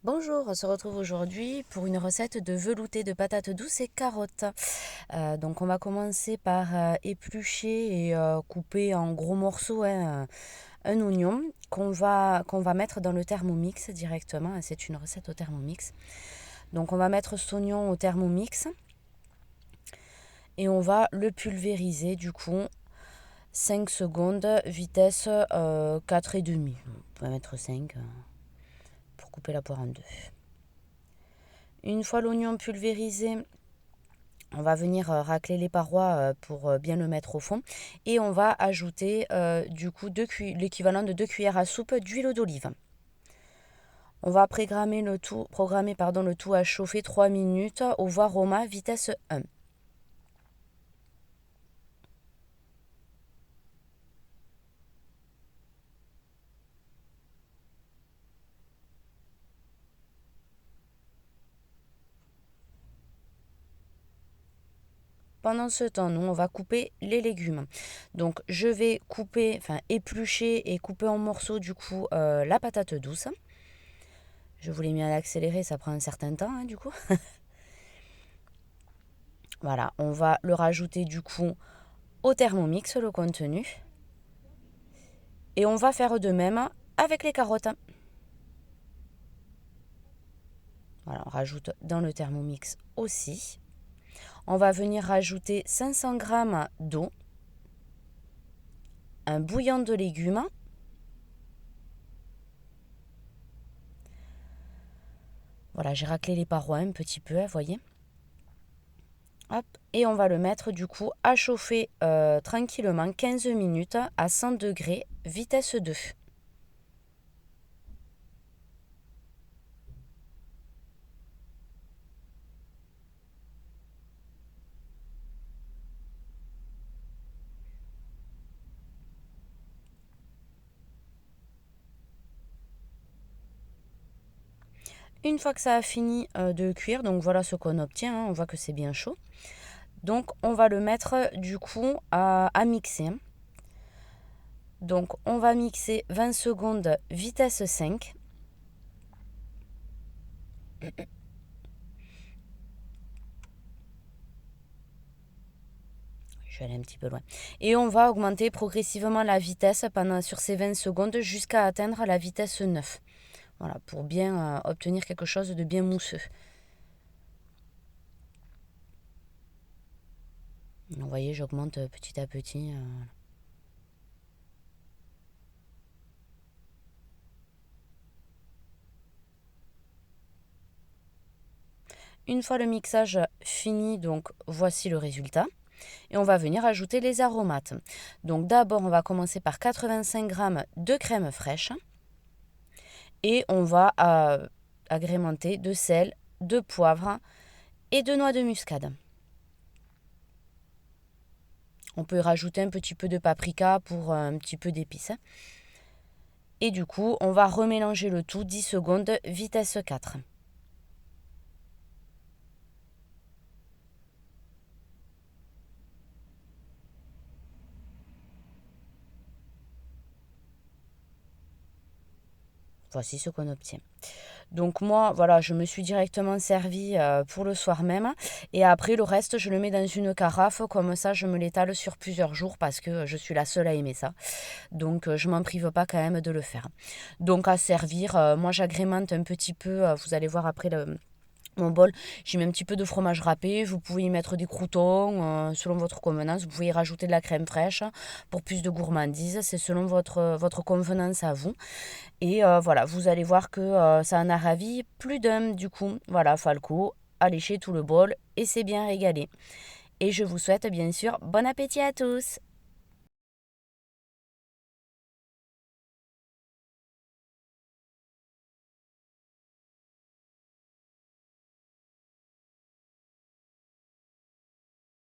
Bonjour, on se retrouve aujourd'hui pour une recette de velouté de patates douces et carottes. Donc on va commencer par éplucher et couper en gros morceaux un oignon qu'on va mettre dans le Thermomix directement. C'est une recette au Thermomix. Donc on va mettre cet oignon au Thermomix et on va le pulvériser du coup 5 secondes, vitesse 4,5. On va mettre 5 pour couper la poire en deux. Une fois l'oignon pulvérisé, on va venir racler les parois pour bien le mettre au fond. Et on va ajouter du coup l'équivalent de 2 cuillères à soupe d'huile d'olive. On va programmer le tout à chauffer 3 minutes au Varoma vitesse 1. Pendant ce temps, nous, on va couper les légumes. Donc, je vais éplucher et couper en morceaux, du coup, la patate douce. Je vous l'ai mis à l'accéléré, ça prend un certain temps, du coup. Voilà, on va le rajouter, du coup, au Thermomix, le contenu. Et on va faire de même avec les carottes. Voilà, on rajoute dans le Thermomix aussi. On va venir rajouter 500 g d'eau, un bouillon de légumes. Voilà, j'ai raclé les parois un petit peu, vous voyez. Hop, et on va le mettre du coup à chauffer tranquillement 15 minutes à 100 degrés, vitesse 2. Une fois que ça a fini de cuire, donc voilà ce qu'on obtient, on voit que c'est bien chaud. Donc on va le mettre du coup à mixer. Donc on va mixer 20 secondes vitesse 5. Je vais aller un petit peu loin. Et on va augmenter progressivement la vitesse sur ces 20 secondes jusqu'à atteindre la vitesse 9. Voilà, pour bien obtenir quelque chose de bien mousseux. Vous voyez, j'augmente petit à petit. Une fois le mixage fini, donc voici le résultat. Et on va venir ajouter les aromates. Donc d'abord, on va commencer par 85 g de crème fraîche. Et on va agrémenter de sel, de poivre et de noix de muscade. On peut rajouter un petit peu de paprika pour un petit peu d'épices. Et du coup, on va remélanger le tout 10 secondes, vitesse 4. Voici ce qu'on obtient. Donc moi, voilà, je me suis directement servi pour le soir même. Et après, le reste, je le mets dans une carafe. Comme ça, je me l'étale sur plusieurs jours parce que je suis la seule à aimer ça. Donc, je m'en prive pas quand même de le faire. Donc, à servir, moi, j'agrémente un petit peu. Vous allez voir après mon bol, j'y mets un petit peu de fromage râpé. Vous pouvez y mettre des croûtons selon votre convenance. Vous pouvez y rajouter de la crème fraîche pour plus de gourmandise. C'est selon votre convenance à vous. Et voilà, vous allez voir que ça en a ravi plus d'un du coup. Voilà, Falco a léché tout le bol et c'est bien régalé. Et je vous souhaite bien sûr bon appétit à tous.